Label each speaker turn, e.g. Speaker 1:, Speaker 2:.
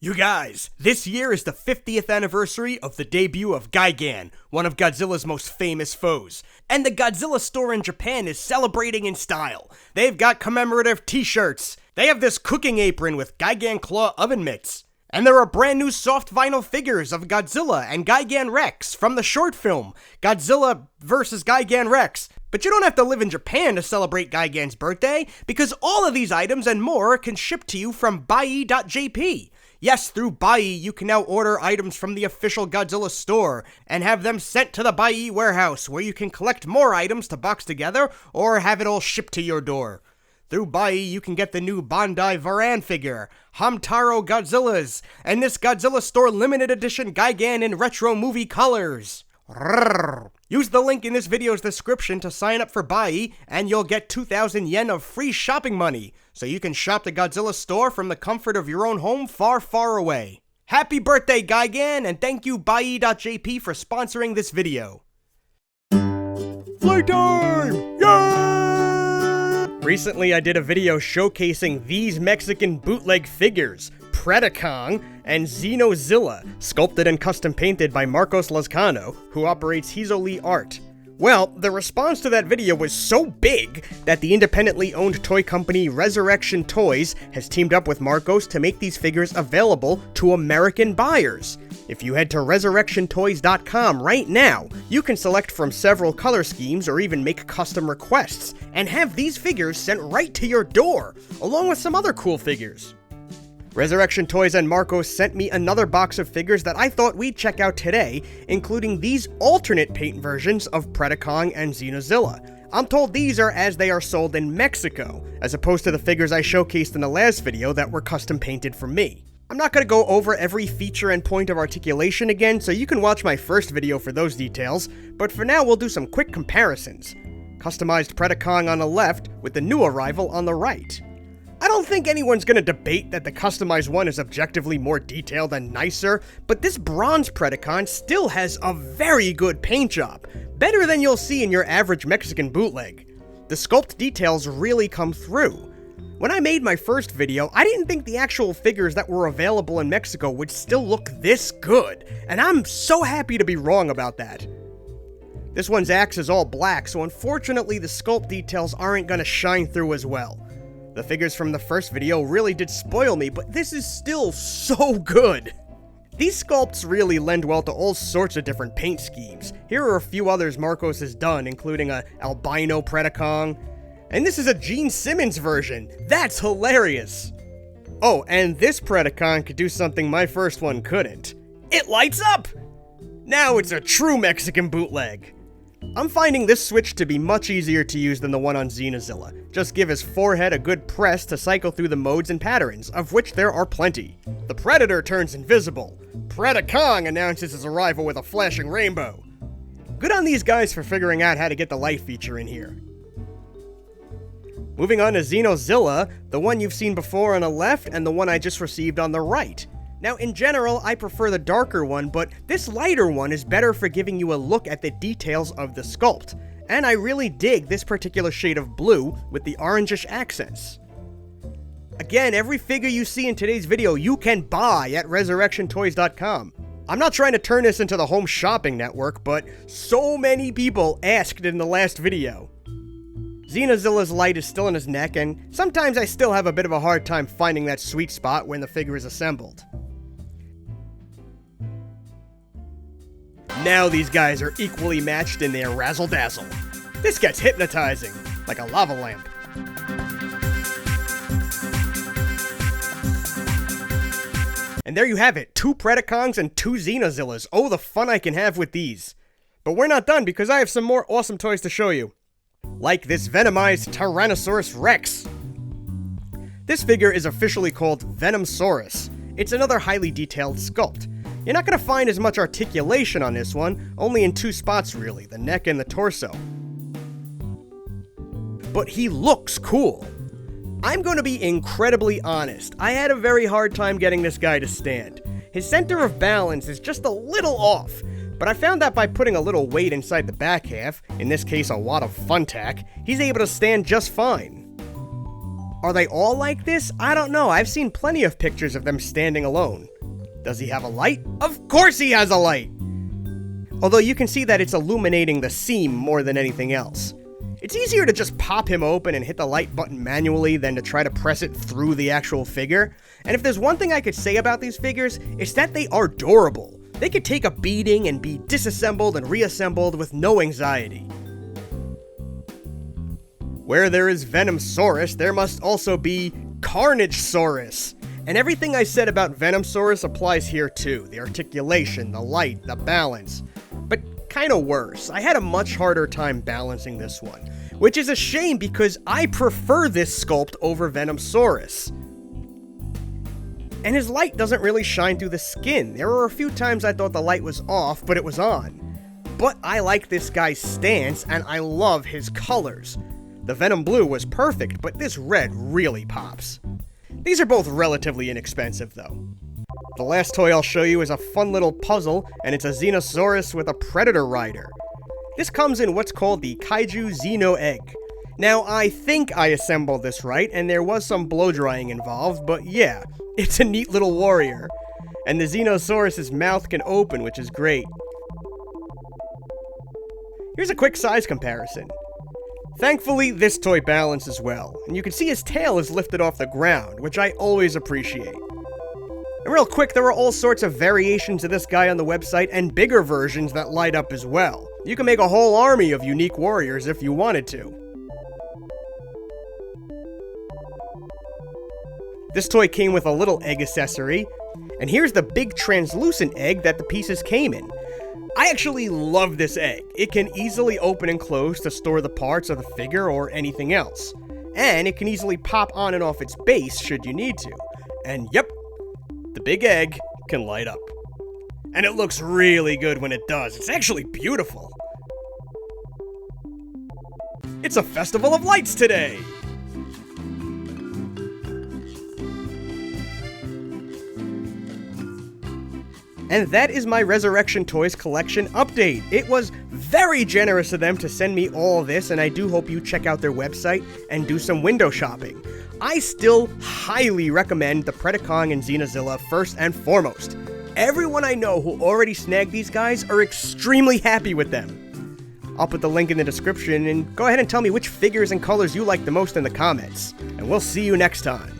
Speaker 1: You guys, this year is the 50th anniversary of the debut of Gigan, one of Godzilla's most famous foes. And the Godzilla store in Japan is celebrating in style. They've got commemorative t-shirts. They have this cooking apron with Gigan claw oven mitts. And there are brand new soft vinyl figures of Godzilla and Gigan Rex from the short film, Godzilla vs. Gigan Rex. But you don't have to live in Japan to celebrate Gigan's birthday, because all of these items and more can ship to you from Bai.jp. Yes, through Bai, you can now order items from the official Godzilla store and have them sent to the Bai warehouse, where you can collect more items to box together or have it all shipped to your door. Through Bai, you can get the new Bandai Varan figure, Hamtaro Godzillas, and this Godzilla store limited edition Gigan in retro movie colors. Use the link in this video's description to sign up for Bai, and you'll get 2,000 yen of free shopping money, so you can shop the Godzilla store from the comfort of your own home far, far away. Happy birthday, Gigan, and thank you Bai.jp for sponsoring this video. Playtime! Yay! Recently, I did a video showcasing these Mexican bootleg figures, Predakong and Xenozilla, sculpted and custom painted by Marcos Lazcano, who operates Hizo Li Art. Well, the response to that video was so big that the independently owned toy company Resurrection Toys has teamed up with Marcos to make these figures available to American buyers. If you head to resurrectiontoys.com right now, you can select from several color schemes or even make custom requests, and have these figures sent right to your door, along with some other cool figures. Resurrection Toys and Marcos sent me another box of figures that I thought we'd check out today, including these alternate paint versions of Predakong and Xenozilla. I'm told these are as they are sold in Mexico, as opposed to the figures I showcased in the last video that were custom painted for me. I'm not going to go over every feature and point of articulation again, so you can watch my first video for those details, but for now we'll do some quick comparisons. Customized Predakong on the left, with the new arrival on the right. I don't think anyone's gonna debate that the customized one is objectively more detailed and nicer, but this bronze Predakong still has a very good paint job, better than you'll see in your average Mexican bootleg. The sculpt details really come through. When I made my first video, I didn't think the actual figures that were available in Mexico would still look this good, and I'm so happy to be wrong about that. This one's axe is all black, so unfortunately the sculpt details aren't gonna shine through as well. The figures from the first video really did spoil me, but this is still so good! These sculpts really lend well to all sorts of different paint schemes. Here are a few others Marcos has done, including a albino Predakong. And this is a Gene Simmons version! That's hilarious! Oh, and this Predakong could do something my first one couldn't. It lights up! Now it's a true Mexican bootleg! I'm finding this switch to be much easier to use than the one on Xenozilla. Just give his forehead a good press to cycle through the modes and patterns, of which there are plenty. The Predator turns invisible. Predakong announces his arrival with a flashing rainbow. Good on these guys for figuring out how to get the light feature in here. Moving on to Xenozilla, the one you've seen before on the left and the one I just received on the right. Now, in general, I prefer the darker one, but this lighter one is better for giving you a look at the details of the sculpt. And I really dig this particular shade of blue with the orangish accents. Again, every figure you see in today's video you can buy at resurrectiontoys.com. I'm not trying to turn this into the home shopping network, but so many people asked in the last video. Xenozilla's light is still in his neck, and sometimes I still have a bit of a hard time finding that sweet spot when the figure is assembled. Now these guys are equally matched in their razzle-dazzle. This gets hypnotizing, like a lava lamp. And there you have it, 2 Predakongs and 2 Xenozillas. Oh, the fun I can have with these. But we're not done, because I have some more awesome toys to show you. Like this Venomized Tyrannosaurus Rex. This figure is officially called Venomsaurus. It's another highly detailed sculpt. You're not going to find as much articulation on this one, only in 2 spots really, the neck and the torso. But he looks cool. I'm going to be incredibly honest, I had a very hard time getting this guy to stand. His center of balance is just a little off, but I found that by putting a little weight inside the back half, in this case a wad of Funtac, he's able to stand just fine. Are they all like this? I don't know, I've seen plenty of pictures of them standing alone. Does he have a light? Of course he has a light! Although you can see that it's illuminating the seam more than anything else. It's easier to just pop him open and hit the light button manually than to try to press it through the actual figure. And if there's one thing I could say about these figures, it's that they are durable. They could take a beating and be disassembled and reassembled with no anxiety. Where there is Venomsaurus, there must also be Carnagesaurus. And everything I said about Venomsaurus applies here too. The articulation, the light, the balance. But kinda worse. I had a much harder time balancing this one, which is a shame because I prefer this sculpt over Venomsaurus. And his light doesn't really shine through the skin. There were a few times I thought the light was off, but it was on. But I like this guy's stance, and I love his colors. The Venom Blue was perfect, but this red really pops. These are both relatively inexpensive, though. The last toy I'll show you is a fun little puzzle, and it's a Xenosaurus with a Predator Rider. This comes in what's called the Kaiju Xeno Egg. Now, I think I assembled this right, and there was some blow drying involved, but yeah, it's a neat little warrior. And the Xenosaurus' mouth can open, which is great. Here's a quick size comparison. Thankfully, this toy balances well, and you can see his tail is lifted off the ground, which I always appreciate. And real quick, there are all sorts of variations of this guy on the website, and bigger versions that light up as well. You can make a whole army of unique warriors if you wanted to. This toy came with a little egg accessory, and here's the big translucent egg that the pieces came in. I actually love this egg. It can easily open and close to store the parts of the figure or anything else. And it can easily pop on and off its base should you need to. And yep, the big egg can light up. And it looks really good when it does. It's actually beautiful. It's a festival of lights today! And that is my Resurrection Toys collection update. It was very generous of them to send me all of this, and I do hope you check out their website and do some window shopping. I still highly recommend the Predakong and Xenozilla first and foremost. Everyone I know who already snagged these guys are extremely happy with them. I'll put the link in the description, and go ahead and tell me which figures and colors you like the most in the comments. And we'll see you next time.